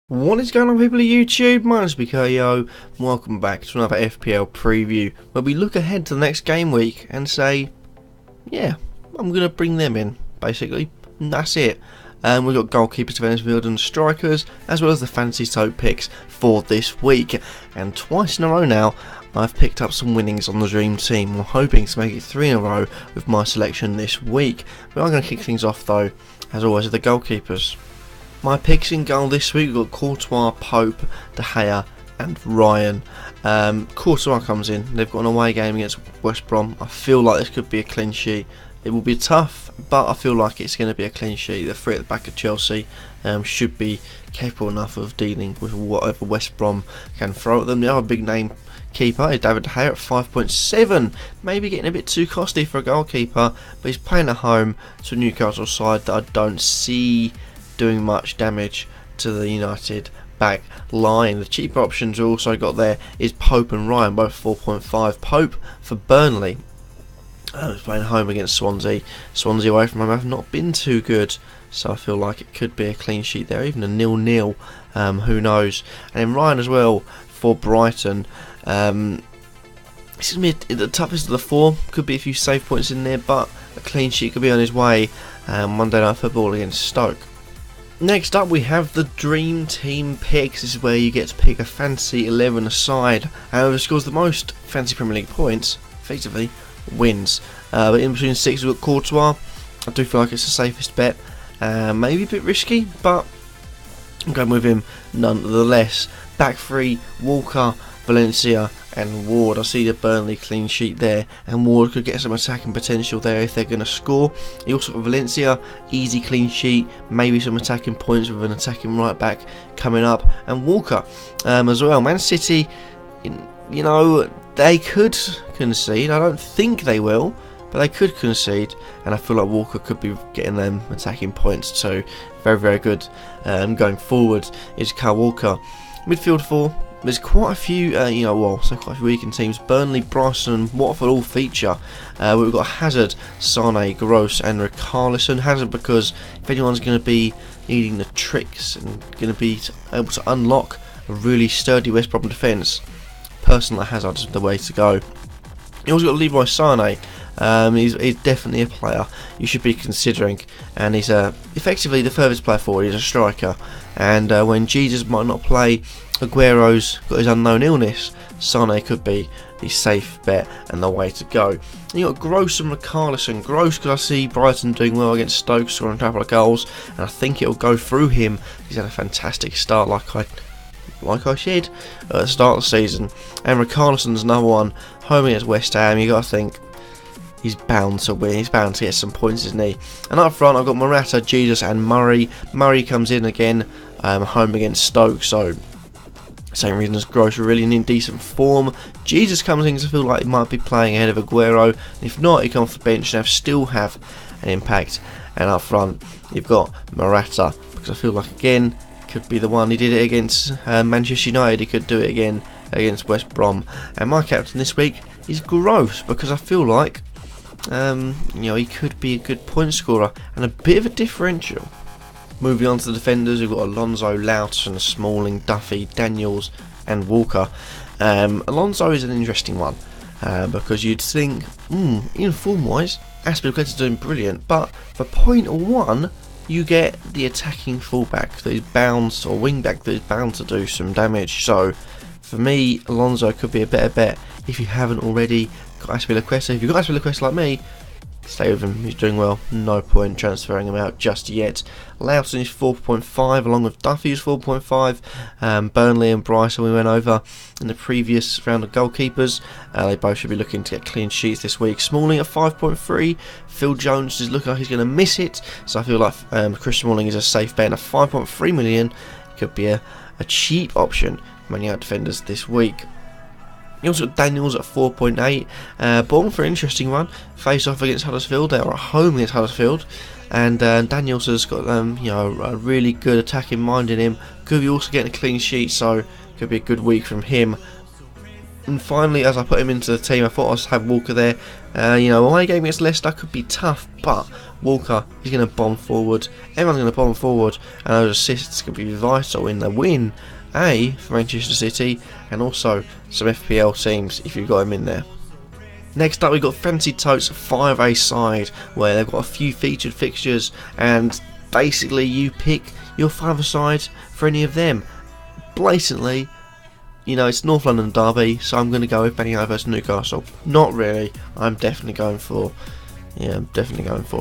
What is going on, people of YouTube? My name's Kurtyoy. Welcome back to another FPL preview where we look ahead to the next game week and say, yeah, I'm going to bring them in, basically. And that's it. We've got goalkeepers, defenders, midfielders and strikers, as well as the FantasyTote picks for this week. And twice in a row now, I've picked up some winnings on the Dream Team. I'm hoping to make it 3 in a row with my selection this week. We are going to kick things off though, as always, with the goalkeepers. My picks in goal this week, we've got Kurtyoy, Pope, De Gea and Ryan. Kurtyoy comes in. They've got an away game against West Brom. I feel like this could be a clean sheet. It will be tough, but I feel like it's going to be a clean sheet. The three at the back of Chelsea should be capable enough of dealing with whatever West Brom can throw at them. The other big name keeper is David De Gea at 5.7. Maybe getting a bit too costly for a goalkeeper, but he's playing at home to a Newcastle side that I don't see doing much damage to the United back line. The cheaper options we also got there is Pope and Ryan, both 4.5. Pope for Burnley. He's playing home against Swansea. Swansea away from home have not been too good, so I feel like it could be a clean sheet there, even a 0-0. Who knows? And then Ryan as well for Brighton. This is the toughest of the four. Could be a few save points in there, but a clean sheet could be on his way. Monday Night Football against Stoke. Next up, we have the Dream Team picks. This is where you get to pick a fantasy 11 aside. Whoever scores the most fantasy Premier League points, effectively, wins. But in between 6, we've got Kurtyoy. I do feel like it's the safest bet. Maybe a bit risky, but I'm going with him nonetheless. Back 3, Walker, Valencia and Ward. I see the Burnley clean sheet there, and Ward could get some attacking potential there if they're going to score. You also got Valencia, easy clean sheet, maybe some attacking points with an attacking right back coming up, and Walker as well. Man City, you know, they could concede. I don't think they will, but they could concede, and I feel like Walker could be getting them attacking points too. Very, very good. Going forward is Kyle Walker. Midfield 4. There's quite a few, quite a few weakened teams. Burnley, Brighton and Watford all feature. We've got Hazard, Sane, Gross and Richarlison. Hazard because if anyone's going to be needing the tricks and going to be able to unlock a really sturdy West Brom defence, person like Hazard is the way to go. You also got Leroy Sane. He's definitely a player you should be considering, and he's effectively the furthest player forward. He's a striker, and when Jesus might not play, Aguero's got his unknown illness, Sane could be the safe bet and the way to go. And you got Gross and Richarlison. Gross because I see Brighton doing well against Stoke, scoring a couple of goals, and I think it'll go through him. He's had a fantastic start, like I said at the start of the season. And Richarlison's another one, home against West Ham. You got to think he's bound to win. He's bound to get some points, isn't he? And up front, I've got Morata, Jesus, and Murray. Murray comes in again, home against Stoke, so same reason as Gross, are really in decent form. Jesus comes in because I feel like he might be playing ahead of Aguero. If not, he comes off the bench and still have an impact. And up front, you've got Morata because I feel like again could be the one. He did it against Manchester United. He could do it again against West Brom. And my captain this week is Gross because I feel like he could be a good point scorer and a bit of a differential. Moving on to the defenders, we've got Alonso, Loughton, Smalling, Duffy, Daniels and Walker. Alonso is an interesting one because you'd think, in form wise, Aspilicueta's doing brilliant, but for point 1 you get the attacking fullback that is bound, or wingback that is bound to do some damage. So for me, Alonso could be a better bet if you haven't already got Aspilicueta. If you've got Aspilicueta like me, stay with him, he's doing well, no point transferring him out just yet. Loughton is 4.5 along with Duffy is 4.5. Burnley and Brighton we went over in the previous round of goalkeepers. They both should be looking to get clean sheets this week. Smalling at 5.3. Phil Jones is looking like he's going to miss it, so I feel like Chris Smalling is a safe bet. And a 5.3 million could be a cheap option for many out defenders this week. You also got Daniels at 4.8. Bournemouth for an interesting one. Face off against Huddersfield. They are at home against Huddersfield. And Daniels has got a really good attacking mind in him. Could be also getting a clean sheet, so could be a good week from him. And finally, as I put him into the team, I thought I'd have Walker there. You know, away game against Leicester could be tough, but Walker is going to bomb forward. Everyone's going to bomb forward, and those assists could be vital in the win, for Manchester City, and also some FPL teams if you've got him in there. Next up, we've got FantasyTote's 5A side, where they've got a few featured fixtures, and basically you pick your 5A side for any of them. Blatantly, you know, it's North London derby, so I'm going to go with Man United versus Newcastle. Not really. I'm definitely going for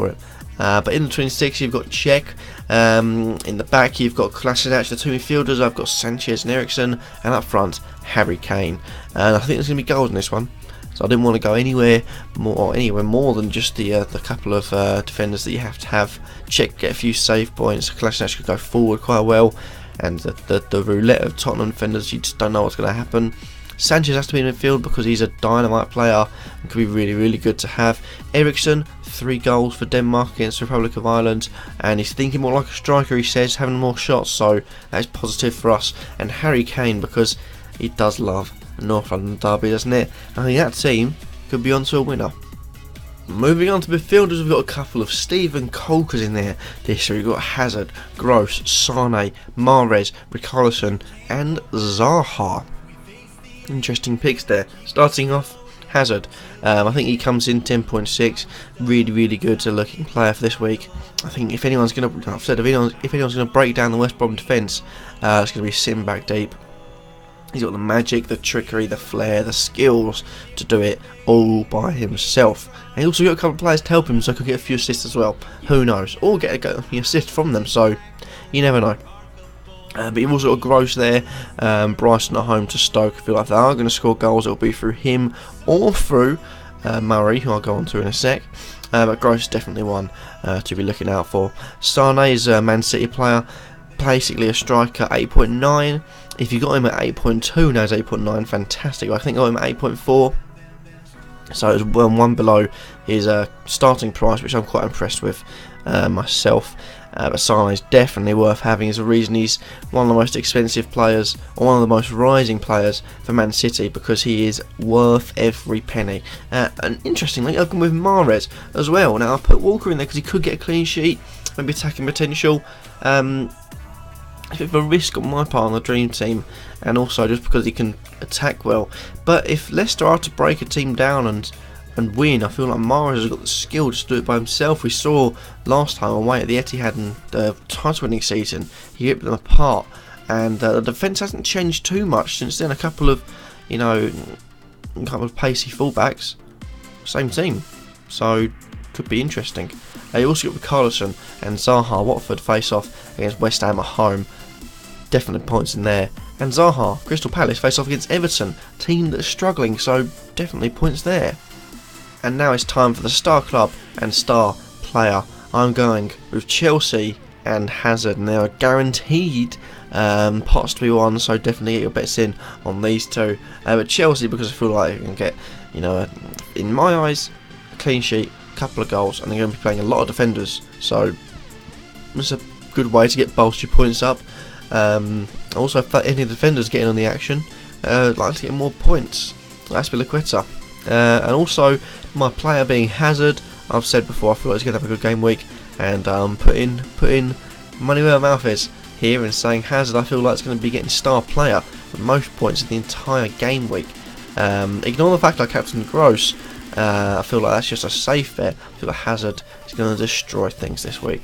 it. But in the 26, you've got Czech. In the back, you've got Kolasinac, the two midfielders. I've got Sanchez and Eriksen, and up front, Harry Kane. And I think there's going to be goals in this one. So I didn't want to go anywhere more than just the couple of defenders that you have to have. Czech get a few save points. Kolasinac could go forward quite well. And the roulette of Tottenham defenders, you just don't know what's going to happen. Sanchez has to be in midfield because he's a dynamite player and could be really, really good to have. Eriksen, 3 goals for Denmark against the Republic of Ireland, and he's thinking more like a striker, he says, having more shots, so that's positive for us. And Harry Kane, because he does love North London derby, doesn't it? I think that team could be on to a winner. Moving on to midfielders, we've got a couple of Stephen Colkers in there this year. We've got Hazard, Gross, Sane, Mahrez, Richarlison and Zaha. Interesting picks there. Starting off, Hazard. I think he comes in 10.6. Really, really good looking player for this week. I think if anyone's going to break down the West Brom defence, it's going to be sitting back deep. He's got the magic, the trickery, the flair, the skills to do it all by himself. And he also got a couple of players to help him, so he could get a few assists as well. Who knows? Or get a assist from them, so you never know. But you've also got Gross there. Bryson at home to Stoke. I feel like they are going to score goals. It'll be through him or through Murray, who I'll go on to in a sec. But Gross is definitely one to be looking out for. Sane is a Man City player. Basically a striker, 8.9. If you got him at 8.2, now he's 8.9, fantastic. I think I got him at 8.4, so it's one below his starting price, which I'm quite impressed with myself. But Sane is definitely worth having. There's a reason he's one of the most expensive players, or one of the most rising players for Man City, because he is worth every penny. And interestingly, I've gone with Mahrez as well. Now I've put Walker in there because he could get a clean sheet, maybe attacking potential. It's a bit of a risk on my part on the dream team, and also just because he can attack well. But if Leicester are to break a team down and win, I feel like Mahrez has got the skill to do it by himself. We saw last time away at the Etihad in the title-winning season, he ripped them apart, and the defence hasn't changed too much since then. A couple of pacey fullbacks, same team, so could be interesting. You also got Richarlison and Zaha. Watford face off against West Ham at home. Definitely points in there. And Zaha, Crystal Palace face off against Everton, team that's struggling, so definitely points there. And now it's time for the star club and star player. I'm going with Chelsea and Hazard, and they are guaranteed pots to be won, so definitely get your bets in on these two. But Chelsea, because I feel like you can get, in my eyes, a clean sheet, couple of goals, and they're going to be playing a lot of defenders, so it's a good way to get bolster your points up. Also, if any defenders getting on the action, like to get more points. Aspilicueta. And also, my player being Hazard, I've said before, I feel like he's going to have a good game week, and putting money where my mouth is here and saying Hazard, I feel like it's going to be getting star player with most points in the entire game week. Ignore the fact I captained Gross. I feel like that's just a safe bet. I feel like Hazard is going to destroy things this week.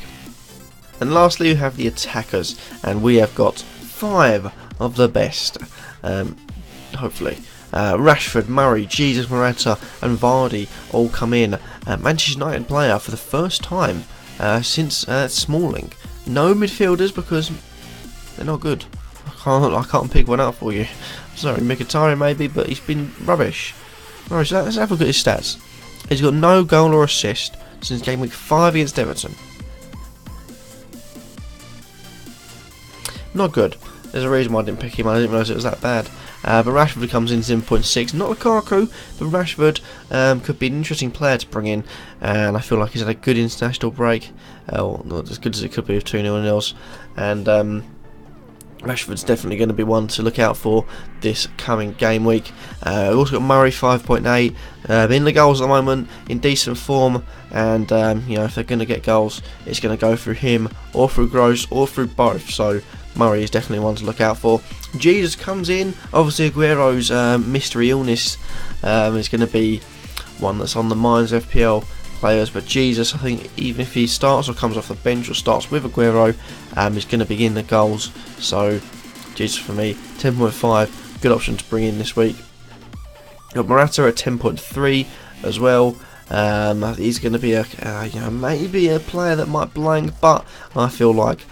And lastly, we have the attackers, and we have got 5 of the best, hopefully. Rashford, Murray, Jesus Morata and Vardy all come in. Manchester United player for the first time since Smalling. No midfielders because they're not good. I can't pick one out for you. Sorry, Mkhitaryan maybe, but he's been rubbish. Alright, so let's have a look at his stats. He's got no goal or assist since game week 5 against Everton. Not good. There's a reason why I didn't pick him. I didn't realise it was that bad. But Rashford comes in 7.6. Not Lukaku, but Rashford could be an interesting player to bring in. And I feel like he's had a good international break. Not as good as it could be with 2-0 nils. And Rashford's definitely going to be one to look out for this coming game week. We've also got Murray 5.8, in the goals at the moment, in decent form, and you know, if they're going to get goals, it's going to go through him or through Gross or through both. So Murray is definitely one to look out for. Jesus comes in. Obviously Aguero's mystery illness is going to be one that's on the minds of FPL players, but Jesus, I think even if he starts or comes off the bench or starts with Aguero, he's going to be in the goals. So Jesus for me, 10.5, good option to bring in this week. Got Morata at 10.3 as well. He's going to be you know, maybe a player that might blank, but I feel like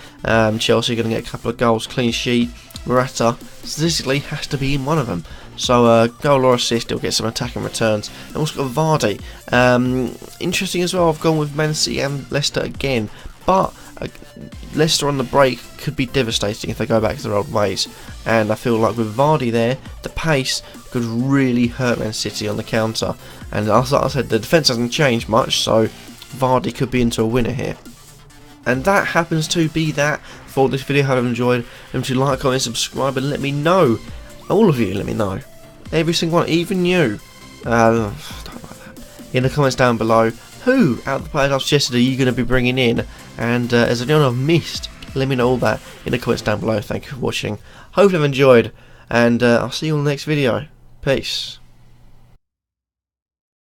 Chelsea are going to get a couple of goals, clean sheet. Morata statistically has to be in one of them. So goal or assist, he'll get some attacking returns. And also got Vardy. Interesting as well, I've gone with Man City and Leicester again, but Leicester on the break could be devastating if they go back to their old ways. And I feel like with Vardy there, the pace could really hurt Man City on the counter. And as I said, the defence hasn't changed much, so Vardy could be into a winner here. And that happens to be that for this video. I hope you enjoyed. Remember to like, comment, subscribe, and let me know. All of you, let me know. Every single one, even you. Don't like that. In the comments down below, who out of the players I've suggested are you going to be bringing in? And is there anyone I've missed? Let me know all that in the comments down below. Thank you for watching. Hope you've enjoyed, and I'll see you on the next video. Peace.